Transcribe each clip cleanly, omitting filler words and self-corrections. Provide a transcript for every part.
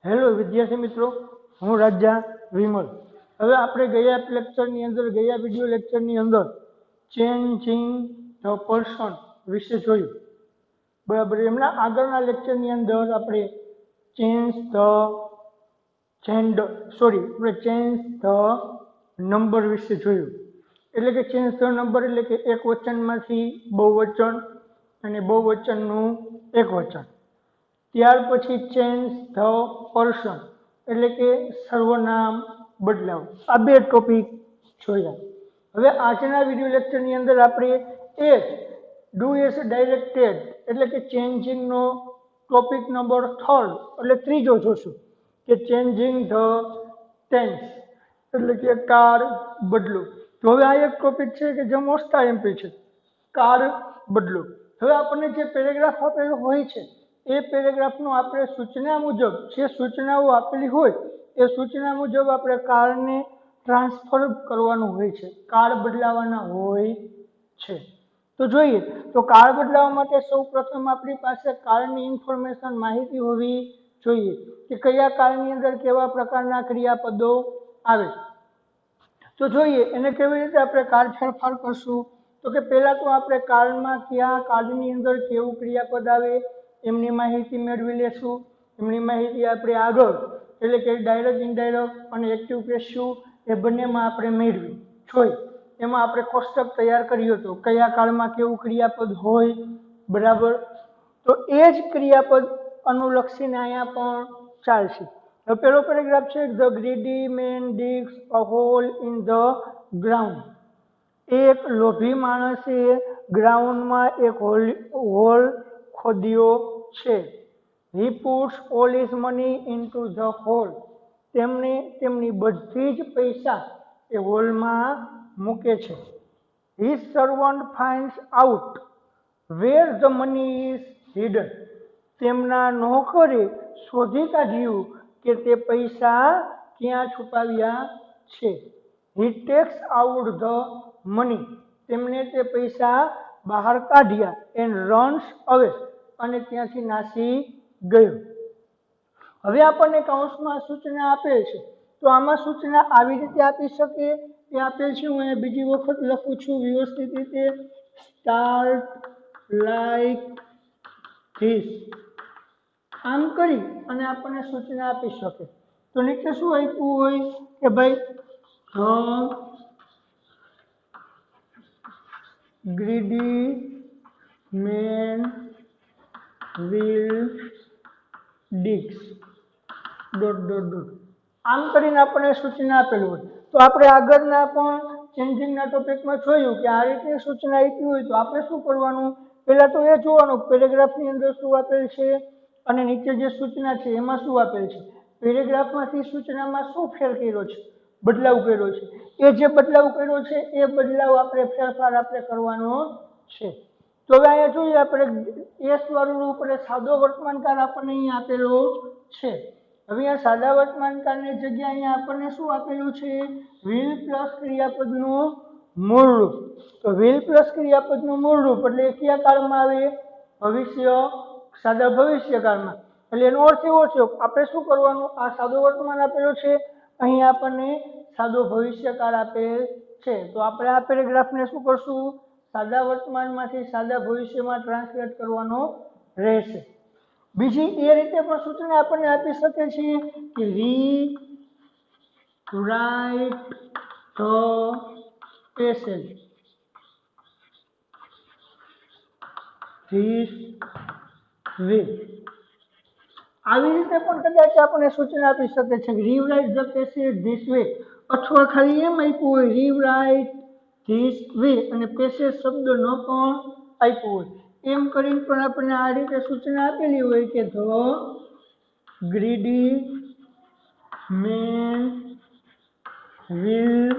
Hello વિદ્યાર્થી મિત્રો, હું રાજા વિમલ. હવે આપણે ગયા લેક્ચરની અંદર વિડીયો લેક્ચરની અંદર ચેન્જિંગ ધ પર્સન વિશે જોયું. બરાબર, એમના આગળના લેક્ચરની અંદર આપણે ચેન્જ ધ નંબર વિશે જોયું. એટલે કે ચેન્જ ધ નંબર એટલે કે એક વચનમાંથી બહુવચન અને બહુવચનનું એક વચન. ત્યાર પછી ચેન્જ ધ પર્સન એટલે કે સર્વનામ બદલાવ. આ બે ટોપિક જોયા. હવે આજના વિડીયો લેક્ચરની અંદર આપણે એક ડુ એસ ડાયરેક્ટેડ એટલે કે ચેન્જિંગનો ટોપિક નંબર 3 એટલે ત્રીજો જોશું કે ચેન્જિંગ ધ ટેન્સ એટલે કે કાળ બદલો. તો હવે આ એક ટોપિક છે કે જે મોસ્ટ એમપી છે, કાળ બદલો. હવે આપણને જે પેરેગ્રાફ આપેલો હોય છે એ પેરેગ્રાફનું આપણે સૂચના મુજબ જે સૂચનાઓ આપેલી હોય એ સૂચના મુજબ આપણે કાળને ટ્રાન્સફર કરવાનું હોય છે, કાળ બદલાવાના હોય છે. તો જોઈએ તો કાળ બદલાવા માટે સૌ પ્રથમ આપણી પાસે કાળની ઇન્ફોર્મેશન માહિતી હોવી જોઈએ કે કયા કાળની અંદર કેવા પ્રકારના ક્રિયાપદો આવે. તો જોઈએ એને કેવી રીતે આપણે કાળ ફેરફાર કરશું. તો કે પહેલા તો આપણે કાળમાં કયા કાળની અંદર કેવું ક્રિયાપદ આવે એમની માહિતી મેળવી લેશું. એમની માહિતી આપણે આગળ એટલે કે ડાયરેક્ટ ઇનડાયરેક્ટ અને એક્ટિવ પેસિવ એ બંનેમાં આપણે મેળવી જોઈ. એમાં આપણે કોષ્ટક તૈયાર કર્યું હતું કયા કાળમાં કેવું ક્રિયાપદ હોય. બરાબર, તો એ જ ક્રિયાપદ અનુલક્ષીને અહીંયા પણ ચાલશે. હવે પેલો પેરેગ્રાફ છે the greedy man digs a hole in the ground. એક લોભી માણસે ગ્રાઉન્ડમાં એક હોલ ખોદ્યો છે. He puts all his money into the hole. તેમણે તેમની બધી જ પૈસા એ હોલમાં મૂકે છે. His servant finds out where the money is hidden. તેમના નોકરે શોધી કાઢ્યું કે તે પૈસા ક્યાં છુપાવ્યા છે. હી ટેક્સ આઉટ ધ મની. તેમણે તે પૈસા બહાર કાઢ્યા એન્ડ રન્સ અવે. અને ત્યાંથી નાસી ગયો. હવે આપણને કૌંસમાં સૂચના આપેલ છે. તો આમાં સૂચના આવી રીતે આપી શકે એ આપેલ છે. હું અહીંયા બીજી વખત લખું છું વ્યવસ્થિત રીતે. Start like this. આમ કરી અને આપણને સૂચના આપી શકે. તો નીચે શું આપ્યું હોય કે ભાઈ greedy man will dig ... આમ કરીને આપણને સૂચના આપેલું હોય. તો આપણે આગળના પણ ચેન્જિંગના ટોપિકમાં જોયું કે આ રીતે સૂચના આપી હોય તો આપણે શું કરવાનું. પહેલા તો એ જોવાનું પેરેગ્રાફની અંદર શું આપેલ છે અને નીચે જે સૂચના છે એમાં શું આપેલ છે. પેરેગ્રાફમાંથી સૂચનામાં શું ફેર કર્યો છે, બદલાવ કર્યો છે. એ જે બદલાવ કર્યો છે એ બદલાવ આપણે ફેરફાર આપણે કરવાનો છે. તો હવે અહીંયા જોઈએ આપણે એસ વાળું રૂપ એટલે સાદો વર્તમાનકાળ આપણને અહીંયા આપેલો છે. હવે અહીંયા સાદા વર્તમાનકાળની જગ્યાએ અહીંયા આપણને શું આપેલું છે, વિલ પ્લસ ક્રિયાપદનું મૂળ રૂપ. તો વિલ પ્લસ ક્રિયાપદનું મૂળ રૂપ એટલે કયા કાળમાં આવે, ભવિષ્ય, સાદા ભવિષ્યકાળમાં. એટલે એનો અર્થ એવો છે આપણે શું કરવાનું, આ સાદો વર્તમાન આપેલો છે, અહીં આપણને સાદો ભવિષ્યકાળ આપેલ છે. તો આપણે આ પેરેગ્રાફને શું કરશું, સાદા વર્તમાનમાંથી સાદા ભવિષ્યમાં ટ્રાન્સલેટ કરવાનો રહેશે. બીજી એ રીતે પણ સૂચના આપણને આપી શકે છે કે રી write the passage this way. આવી રીતે પણ કદાચ આપણને સૂચના આપી શકે છે rewrite the passage this way. અથવા ખાલી એમ આપ્યું હોય રીવરાઇટ ધીસ વે અને પેસેજ શબ્દ ન પણ આપ્યું હોય. એમ કરીને પણ આપણને આ રીતે સૂચના આપેલી હોય કે the greedy man will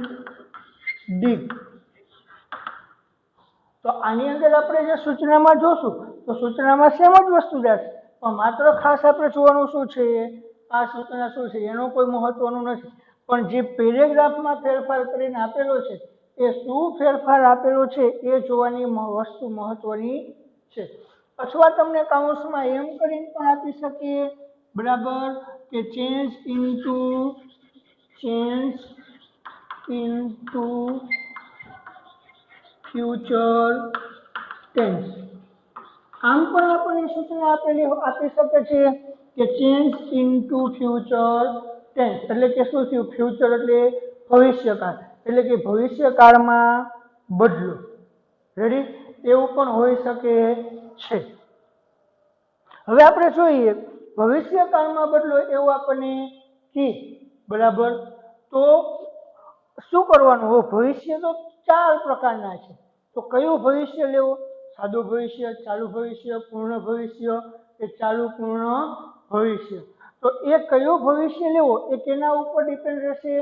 dig. તો આની અંદર આપણે જે સૂચનામાં જોશું તો સૂચનામાં સેમ જ વસ્તુ જશે, પણ માત્ર ખાસ આપણે જોવાનું શું છે, આ સૂચના શું છે એનો કોઈ મહત્વનું નથી. પણ જે પેરેગ્રાફમાં ફેરફાર કરીને આપેલો છે એ શું ફેરફાર આપેલો છે એ જોવાની વસ્તુ મહત્વની છે. અથવા તમને કૌંસમાં એમ કરીને પણ આપી શકીએ, બરાબર, કે ચેન્જ ઇનટુ ફ્યુચર ટેન્સ। આમ પણ આપણને સૂચના આપી શકે છે કે ચેન્જ ઇનટુ ફ્યુચર ટેન્સ એટલે કે શું થયું, ફ્યુચર એટલે ભવિષ્યકાળ, એટલે કે ભવિષ્યકાળમાં બદલો। રેડી, એવું પણ હોઈ શકે છે। હવે આપણે જોઈએ ભવિષ્યકાળમાં બદલો એવું આપણને કે બરાબર, તો શું કરવાનું હોય, ભવિષ્ય તો 4 પ્રકારના છે, તો કયું ભવિષ્ય લેવું, સાદું ભવિષ્ય, ચાલુ ભવિષ્ય, પૂર્ણ ભવિષ્ય કે ચાલુ પૂર્ણ ભવિષ્ય। તો એ કયું ભવિષ્ય લેવો એ કેના ઉપર ડિપેન્ડ રહેશે,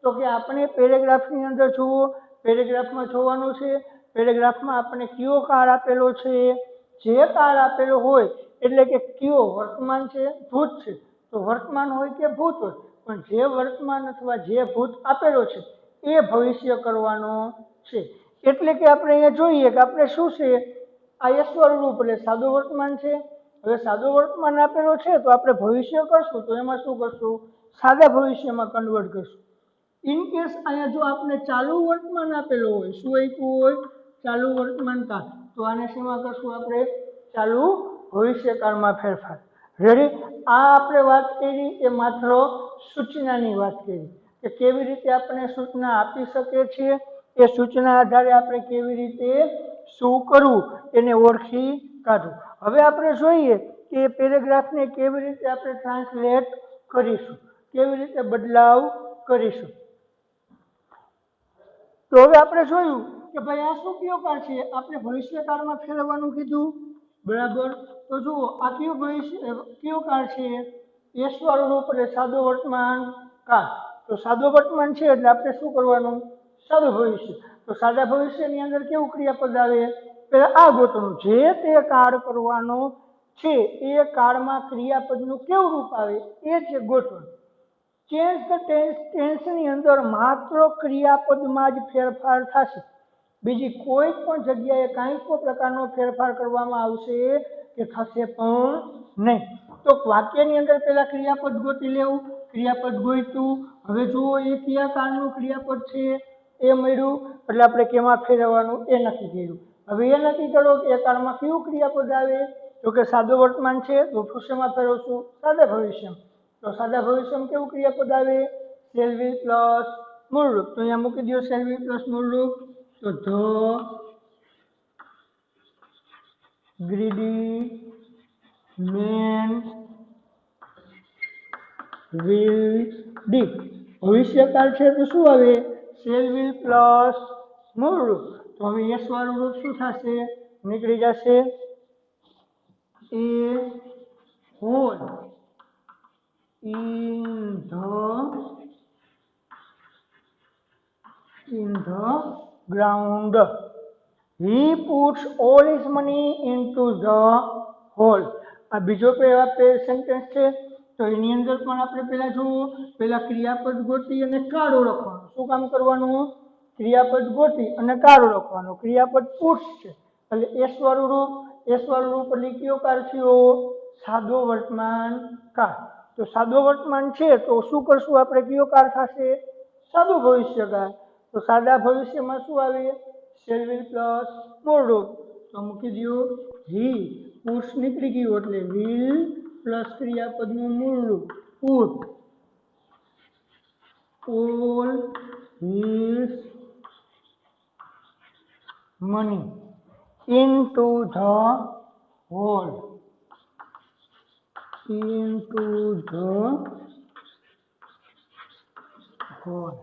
તો કે આપણે પેરેગ્રાફની અંદર જુઓ, પેરેગ્રાફમાં જોવાનું છે, પેરેગ્રાફમાં આપણને કયો કાળ આપેલો છે, જે કાળ આપેલો હોય એટલે કે કયો વર્તમાન છે, ભૂત છે, તો વર્તમાન હોય કે ભૂત હોય, પણ જે વર્તમાન અથવા જે ભૂત આપેલો છે એ ભવિષ્ય કરવાનો છે। એટલે કે આપણે અહીંયા જોઈએ કે આપણે શું છે, આ એસ વાળું રૂપ એટલે સાદું વર્તમાન છે। હવે સાદું વર્તમાન આપેલો છે તો આપણે ભવિષ્ય કરશું તો એમાં શું કરશું, સાદા ભવિષ્યમાં કન્વર્ટ કરશું। ઇન કેસ અહીંયા જો આપણે ચાલુ વર્તમાન આપેલો હોય, શું આપ્યું હોય, ચાલુ વર્તમાન કાળ, તો આને શેમાં કરશું આપણે, ચાલુ ભવિષ્યકાળમાં ફેરફાર। રેડી, આ આપણે વાત કરી એ માત્ર સૂચનાની વાત કરી કે કેવી રીતે આપણે સૂચના આપી શકીએ છીએ, એ સૂચના આધારે આપણે કેવી રીતે શું કરવું એને ઓળખી કાઢવું। હવે આપણે જોઈએ કે પેરેગ્રાફને કેવી રીતે આપણે ટ્રાન્સલેટ કરીશું, કેવી રીતે બદલાવ કરીશું। તો હવે આપણે જોયું કે ભાઈ આ શું કયો કાળ છે, આપણે ભવિષ્યકાળમાં ફેરવવાનું કીધું બરાબર। તો જુઓ આ કયો કાળ છે, એસ વાળું રૂપ એટલે સાદું વર્તમાન કાળ, તો સાદું વર્તમાન છે એટલે આપણે શું કરવાનું, સાદું ભવિષ્ય। તો સાદા ભવિષ્યની અંદર કેવું ક્રિયાપદ આવે, પહેલા આ ગોતવાનું, જે તે કાળ કરવાનો છે એ કાળમાં ક્રિયાપદનું કેવું રૂપ આવે એ છે ગોતવાનું। ચેન્જ ધ ટેન્સની અંદર માત્ર ક્રિયાપદમાં જ ફેરફાર થશે, બીજી કોઈ પણ જગ્યાએ કાંઈ પણ પ્રકારનો ફેરફાર કરવામાં આવશે કે થશે પણ નહીં। તો વાક્યની અંદર પહેલા ક્રિયાપદ ગોતી લેવું, ક્રિયાપદ ગોત્યું, હવે જુઓ એ કયા કાળનું ક્રિયાપદ છે એ મળ્યું એટલે આપણે કેમાં ફેરવવાનું એ નક્કી કર્યું। હવે એ નક્કી કરો કે એ કાળમાં કયું ક્રિયાપદ આવે, તો કે સાદું વર્તમાન છે તો શેમાં ફેરવશું, સાદા ભવિષ્યમાં। તો સાદા ભવિષ્યમાં કેવું ક્રિયાપદ આવે, શેલ વિલ પ્લસ મૂળરૂપ, તો અહીંયા મૂકી દો શેલ વિલ પ્લસ મૂળરૂપ, તો the greedy man will dig, ભવિષ્યકાળ છે તો શું આવે, શેલ વિલ પ્લસ મૂળરૂપ, તો હવે એસ વાળું રૂપ શું થશે, નીકળી જશે, એ hall in the ground, he puts all his money into the hole। આ બીજો સેન્ટેન્સ છે તો એની અંદર પણ આપણે પહેલા જુઓ, પહેલા ક્રિયાપદ ગોતી અને કાળ ઓળખવાનું, શું કામ કરવાનું, ક્રિયાપદ ગોતી અને કાળ ઓળખવાનું। ક્રિયાપદ પુટ્સ છે એટલે એસ વાળું રૂપ એટલે કયો કાળ થયો, સાદો વર્તમાન કાળ। તો સાદો વર્તમાન છે તો શું કરશું આપણે, કયો કાળ થશે, સાદું ભવિષ્યકાળ। તો સાદા ભવિષ્યમાં શું આવે, શેલ વિલ પ્લસ મૂળરૂપ, તો મૂકી દો હી, પુટ્સ નીકળી ગયું એટલે વિલ પ્લસ ક્રિયાપદનું મૂળરૂપ put, all his money into the hole, into the hole.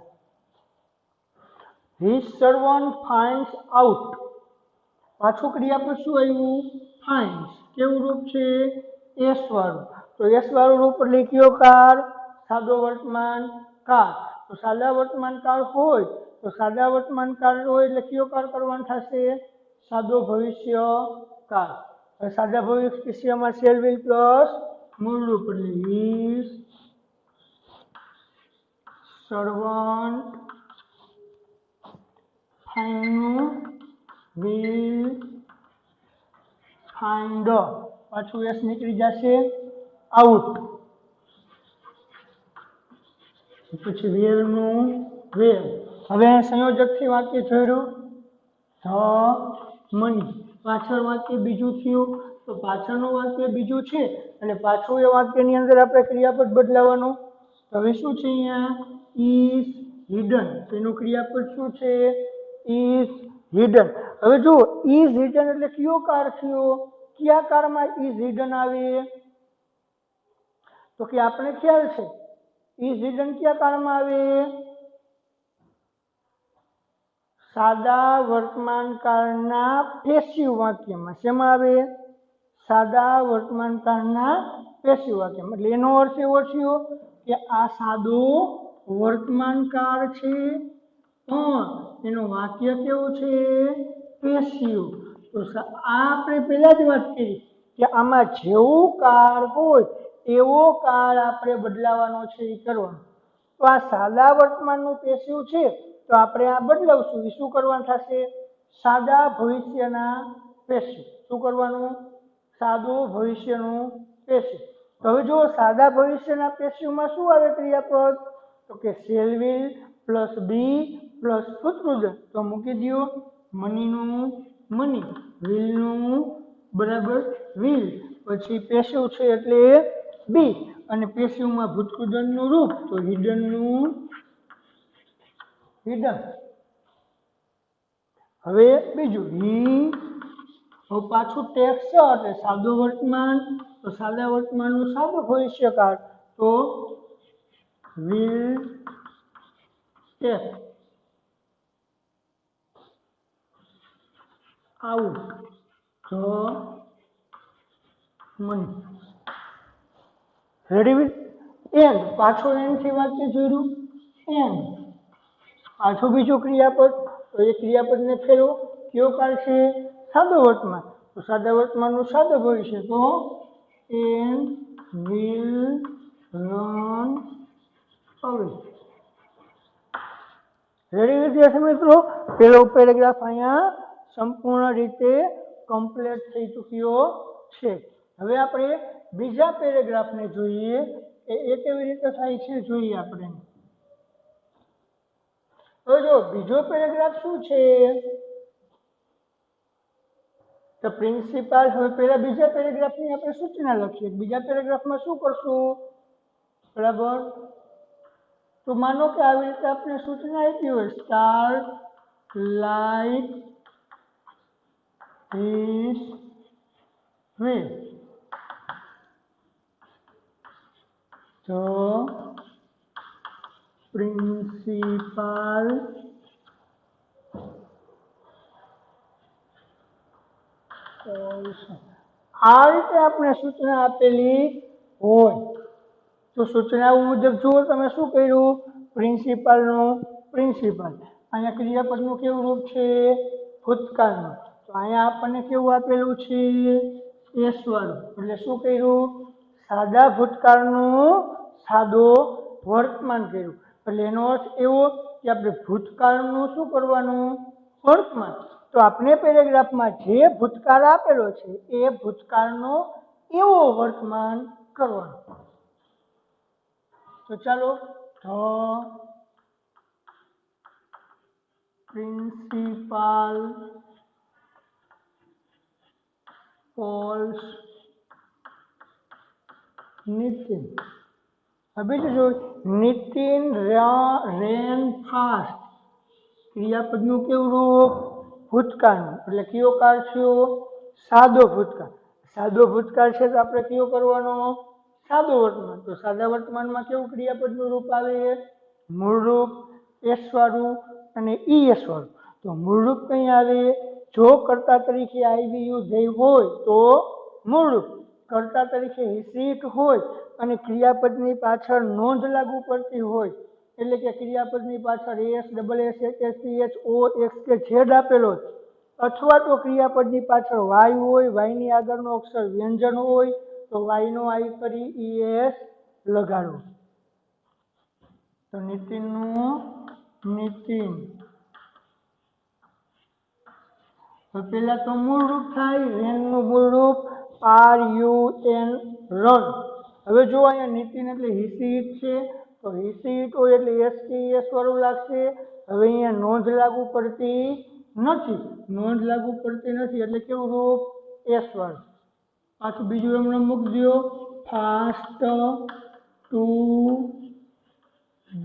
His servant finds out, પાછું ક્રિયાપદ શું આવ્યું, finds, કેવું રૂપ છે, એસ વાળું, તો એસ વાળું રૂપ એટલે કયો કાળ, સાદો વર્તમાન કાળ। તો સાદા વર્તમાન કાળ હોય તો સાદા વર્તમાન કાળ હોય એટલે કયો કાળ કરવાનો થશે, સાદો ભવિષ્ય કાળ। હવે સાદા ભવિષ્યમાં શેલ વિલ પ્લસ મૂળરૂપ એટલે his servant will find, પાછું એસ નીકળી જશે, આઉટ, પછી વેરનું વેર. હવે સંયોજકથી વાક્ય જોયું ધ મની. પાછળ વાક્ય બીજું થયું તો પાછળનું વાક્ય બીજું છે અને પાછું એ વાક્યની અંદર આપણે ક્રિયાપદ બદલાવાનું. હવે શું છે અહીંયા ઇઝ હિડન. તેનું ક્રિયાપદ શું છે ઇઝ હિડન. હવે જો ઇઝ હિડન એટલે કયો કાર થયો? કયા કારમાં ઇઝ હિડન આવે? તો કે આપણે ખ્યાલ છે ઇઝ હિડન કયા કાળમાં આવે? સાદા વર્તમાન કાળના પેસિવ વાક્યમાં. શેમાં આવે? સાદા વર્તમાન કાળના પેસિવ વાક્યમાં. એટલે એનો અર્થ એવો થયો કે આ સાદો વર્તમાન કાળ છે પણ એનું વાક્ય કેવું છે પેસિવ. તો આ આપણે પહેલા જ વાત કરી કે આમાં જેવું કાળ હોય એવો કાળ આપણે બદલાવાનો છે એ કરવાનો. તો આ સાદા વર્તમાનનું પેસિવ છે તો આપણે આ બદલાવશું. એ શું કરવાનું થશે? સાદા ભવિષ્યના પેસિવ. શું કરવાનું? સાદું ભવિષ્યનું પેસિવ. તો હવે જો સાદા ભવિષ્યના પેસિવમાં શું આવે ક્રિયાપદ? તો કે shall will plus be plus ભૂતપૂર્વ. તો મૂકી દો મનીનું મની, વિલનું બરાબર વિલ, પછી પેસિવ છે એટલે બી અને પેસિવમાં ભૂતકૃદનનું રૂપ તો હિડનનું હિડન. હવે બીજું હી. હવે પાછું ટેક્સ છે એટલે સાદો વર્તમાન. તો સાદા વર્તમાનનું સાદો ભવિષ્યકાળ તો will take out the money. Ready with and. પાછો એન્ડ થી વાક્ય જોયું એન્ડ. પાછું બીજું ક્રિયાપદ તો એ ક્રિયાપદને ફેરવો. કયો કાળ છે? સાદો વર્તમાન. તો સાદા વર્તમાનનું સાદો ભવિષ્ય તો એન્ડ વિલ રન અવે. રેડી વિદ્યાર્થી મિત્રો, પેલો પેરેગ્રાફ અહીંયા સંપૂર્ણ રીતે કમ્પ્લીટ થઈ ચૂક્યો છે. હવે આપણે બીજા પેરેગ્રાફને જોઈએ એ કેવી રીતે થાય છે જોઈએ આપણે. તો જો બીજો પેરેગ્રાફ શું છે? તો પ્રિન્સિપાલ. હવે પહેલા બીજા પેરેગ્રાફની આપણે સૂચના લખીએ. બીજા પેરેગ્રાફમાં શું કરશું? બરાબર. તો માનો કે આવી રીતે આપણે સૂચના આપી હોય start like this way. The principal આ રીતે આપણે સૂચના આપેલી હોય તો સૂચનાઓ મુજબ જુઓ તમે શું કર્યું? પ્રિન્સિપાલનું પ્રિન્સિપલ. અહીંયા ક્રિયાપદનું કેવું રૂપ છે? ભૂતકાળનું. તો અહીંયા આપણને કેવું આપેલું છે? એસ વાળું. એટલે શું કર્યું? સાદા ભૂતકાળનું સાદો વર્તમાન કર્યું. એટલે એનો અર્થ એવો કે આપણે ભૂતકાળનું શું કરવાનું? વર્તમાન. તો આપણે પેરેગ્રાફમાં જે ભૂતકાળ આપેલો છે એ ભૂતકાળનો એવો વર્તમાન કરવાનો. તો ચાલો ધ પ્રિન્સિપાલ કોલ્સ નિતિન. હવે જો નિતિન રેન ફાસ્ટ. ક્રિયાપદનું કેવું રૂપ? ભૂતકાળનું. એટલે કયો કાળ થયો? સાદો ભૂતકાળ. સાદો ભૂતકાળ છે તો આપણે કયો કરવાનો? સાદો વર્તમાન. તો સાદા વર્તમાનમાં કેવું ક્રિયાપદનું રૂપ આવે? મૂળ રૂપ, એસ વાળું અને ઈ એસ વાળું. તો મૂળ રૂપ કઈ આવે? જો કર્તા તરીકે આઈ યુ ધેય હોય તો મૂળ રૂપ. કર્તા તરીકે હિસીટ હોય અને ક્રિયાપદની પાછળ નોંધ લાગુ પડતી હોય એટલે કે ક્રિયાપદની પાછળ S double S H S C H O X કે ઝેડ આપેલો અથવા તો ક્રિયાપદની પાછળ વાય હોય, વાયની આગળનો અક્ષર વ્યંજન હોય તો વાયનો આઈ કરી ઈએસ લગાડવો. તો નિતિનનું નિતિન. તો પેલા તો મૂળ રૂપ થાય. રેનનું મૂળ રૂપ આર યુ એન રન. હવે જો અહીંયા નિતિન એટલે હિસીટ છે તો હિસીટ હોય એટલે એસટીએસ વાળું લાગશે. હવે અહીંયા નોંધ લાગુ પડતી નથી, નોંધ લાગુ પડતી નથી એટલે કેવું રૂપ? એસ વાળું. પાછું બીજું એમને મૂકી દો, fast to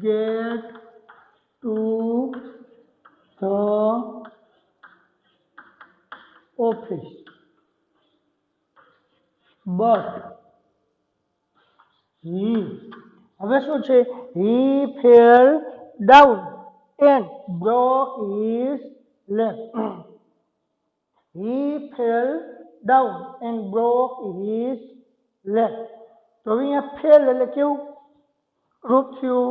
get to the office but he, હવે શું છે? he fell down and broke his leg. he fell down and broke his leg. તો અહીંયા ફેલ એટલે કેવું રૂપ થયું?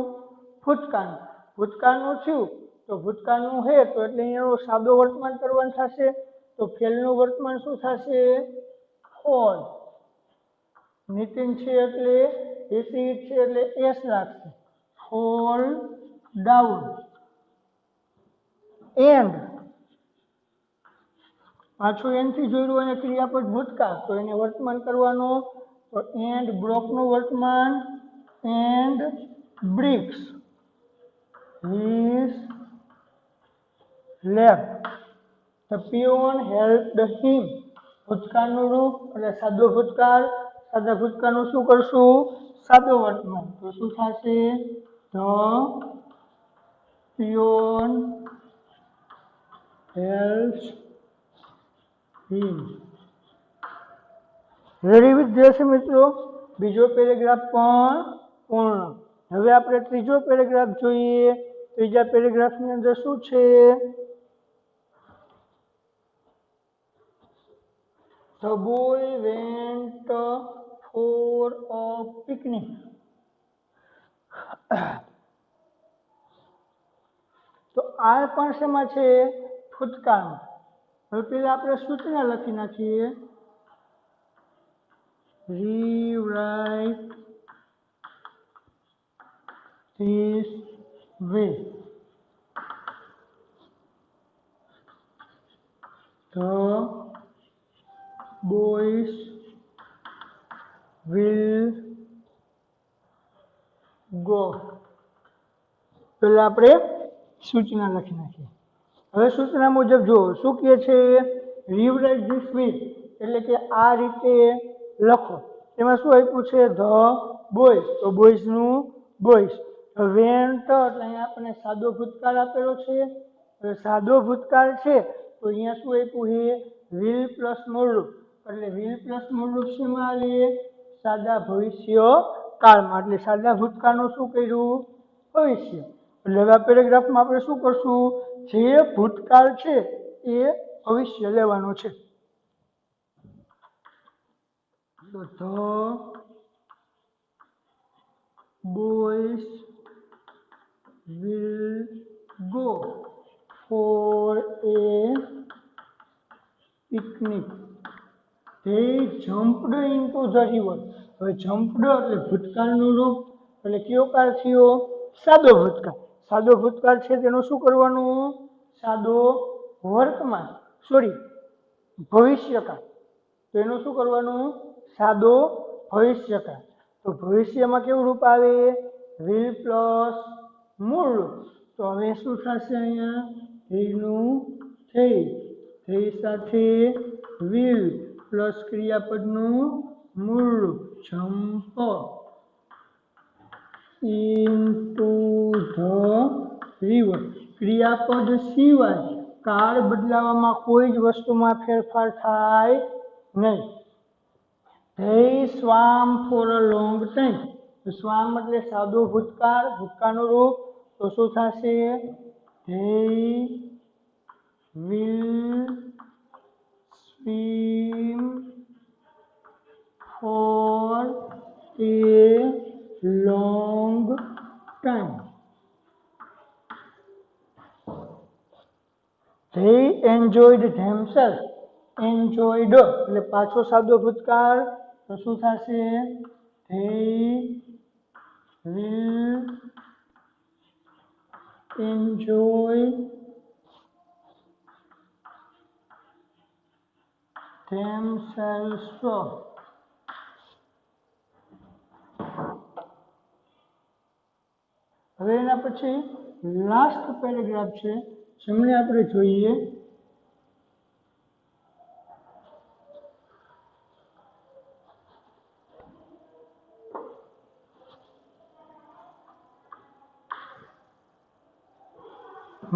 ભૂતકાળ. ભૂતકાળનું થયું તો ભૂતકાળનું હે તો એટલે એનું સાદો વર્તમાન કરવાનું થશે. તો ફેલનું વર્તમાન શું થશે? ફોલ. નીતિન છે એટલે એસિડ છે એટલે એસ લાગશે, ફોલ ડાઉન. એન્ડ પાછું એનથી જોડ્યું અને ક્રિયાપદ ભૂતકાળ તો એને વર્તમાન કરવાનો. તો એન્ડ બ્રોકનું વર્તમાન and BRICS his leg. The peon helped him. ભૂતકાળનું રૂપ એટલે સાદો ભૂતકાળ. સાદા ભૂતકાળનું શું કરશું? સાદો વર્તમાન. તો શું થશે? The peon helps him. Ready વિદ્યાર્થી મિત્રો, બીજો પેરેગ્રાફ પણ પૂર્ણ. હવે આપણે ત્રીજો પેરેગ્રાફ જોઈએ. ત્રીજા પેરેગ્રાફની અંદર શું છે? The boy went for a picnic. તો આ પણ શેમાં છે? ભૂતકાળમાં. હવે પેલા આપણે સૂચના લખી નાખીએ. Rewrite this way. The boys will go. પહેલા આપણે સૂચના લખી નાખીએ. હવે સૂચના મુજબ જો શું કહે છે? રીવરાઇટ ધીસ વે એટલે કે આ રીતે લખો. એમાં શું આપ્યું છે? The boys. તો બોયઝનું બોયઝ. વેન્ટ એટલે અહીંયા આપણને સાદો ભૂતકાળ આપેલો છે. હવે સાદો ભૂતકાળ છે તો અહીંયા શું આપ્યું છે? વિલ પ્લસ મૂળરૂપ. એટલે વિલ પ્લસ મૂળરૂપ શેમાં આવે? સાદા ભવિષ્ય કાળમાં. એટલે સાદા ભૂતકાળનું શું કર્યું? ભવિષ્ય. એટલે હવે આ પેરેગ્રાફમાં આપણે શું કરશું? જે ભૂતકાળ છે એ ભવિષ્ય લેવાનું છે. તો the boys will go for a picnic. They jumped into the river. હવે jumped એટલે ભૂતકાળનું રૂપ એટલે કયો કાળ થયો? સાદો ભૂતકાળ. સાદો ભૂતકાળ છે તેનું શું કરવાનું? સાદો વર્તમાન ભવિષ્યકાળ. તો એનું શું કરવાનું? સાદો ભવિષ્યકાળ. તો ભવિષ્યમાં કેવું રૂપ આવે? વિલ પ્લસ મૂળ રૂપ. તો હવે શું થશે? અહીંયા થઈનું થઈ, થઈ સાથે વિલ પ્લસ ક્રિયાપદનું મૂળ રૂપ જમ્પ ઇનટુ ધ રિવર. ક્રિયાપદ સિવાય કાળ બદલાવામાં કોઈ જ વસ્તુમાં ફેરફાર થાય નહીં. They swam for a long time. swam એટલે સાદો ભૂતકાળ, ભૂતકાળનું રૂપ. તો શું થશે? They will swim for a long time. They enjoyed themselves. enjoyed એટલે પાછો સાદો ભૂતકાળ. તો શું થશે? They will enjoy themselves. હવે એના પછી લાસ્ટ પેરેગ્રાફ છે જેમને આપણે જોઈએ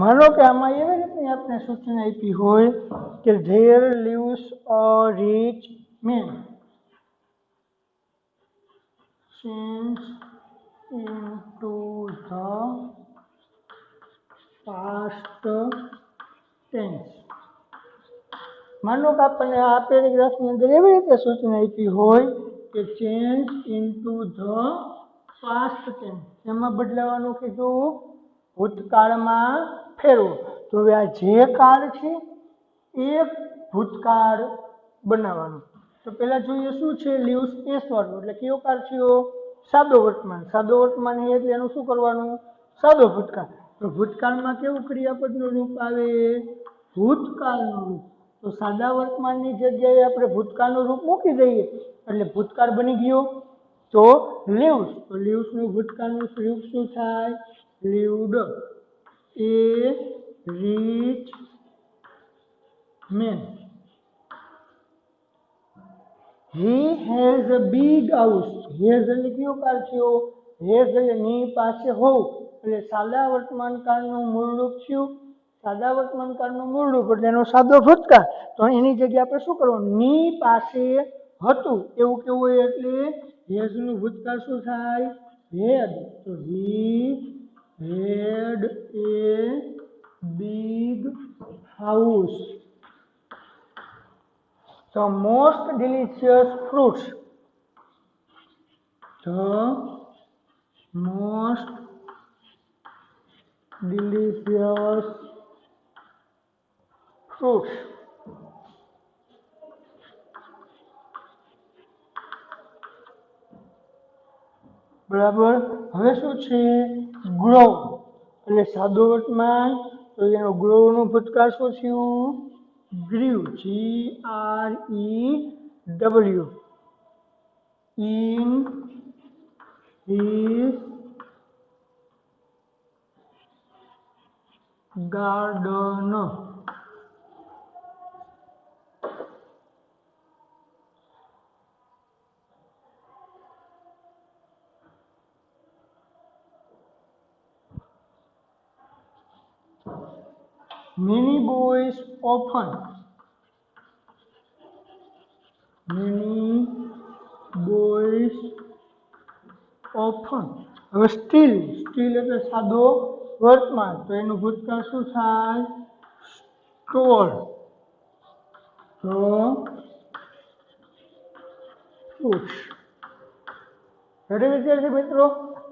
માનો કે આમાં એવી રીતની આપણે સૂચના આપી હોય કે there lives a rich man change into the past tense. માનો કે આપણને આ પેરેગ્રાફની અંદર એવી રીતે સૂચના આપી હોય કે change into the past tense, એમાં બદલાવાનું કીધું ભૂતકાળમાં ફેરવો. તો હવે આ જે કાળ છે એ ભૂતકાળ બનાવવાનું. તો પહેલા જોઈએ શું છે લીવ્સ એસ વાળું, એટલે કયો કાળ થયો? સાદો વર્તમાન. સાદો વર્તમાન એટલે એનું શું કરવાનું? સાદો ભૂતકાળ. તો ભૂતકાળમાં કેવું ક્રિયાપદનું રૂપ આવે? ભૂતકાળનું રૂપ. તો સાદા વર્તમાનની જગ્યાએ આપણે ભૂતકાળનું રૂપ મૂકી દઈએ એટલે ભૂતકાળ બની ગયો. તો લીવ્સ, તો લીવ્સનું ભૂતકાળનું રૂપ શું થાય? Lived. A rich man. He has a big house. Has એટલે કયો કાળ થયો? હેઝ એટલે ની પાસે હોવું, એટલે સાદા વર્તમાન કાળનું મૂળ રૂપ થયું. સાદા વર્તમાન કાળનું મૂળ રૂપ એટલે એનો સાદો ભૂતકાળ. તો એની જગ્યાએ આપણે શું કરવાનું? ની પાસે હતું એવું કેવું હોય એટલે હેઝનું ભૂતકાળ શું થાય? હેડ. તો he had a big house. The most delicious fruits. The most delicious fruits. બરાબર. હવે શું છે? ગ્રો એટલે સાદો વર્તમાન, તો એનો ગ્રોનું ભૂતકાળ શું થયું? Grieve. GREW. In his garden. Many boys often. Many boys often. હવે સ્ટીલ. સ્ટીલ એટલે સાદો વર્તમાન, તો એનું ભૂતકાળ શું થાય? સ્ટોલ. તો ફ્રૂટ્સ. રેડી વિદ્યાર્થી મિત્રો,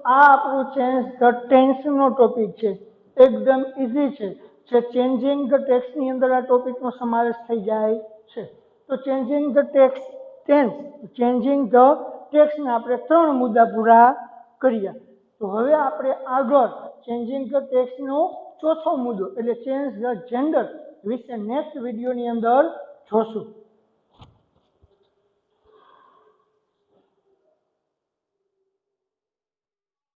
આ આપણું ચેન્જ ધ ટેન્સનો ટોપિક છે. એકદમ ઇઝી છે. જે ચેન્જિંગ ધ ટેક્સની અંદર આ ટોપિકનો સમાવેશ થઈ જાય છે. તો changing the tense, changing the ટેક્સના આપણે 3 મુદ્દા પૂરા કર્યા. તો હવે આપણે આગળ ચેન્જિંગ ધ ટેક્સનો ચોથો મુદ્દો એટલે ચેન્જ ધ જેન્ડર વિશે નેક્સ્ટ વિડીયોની અંદર જોશું.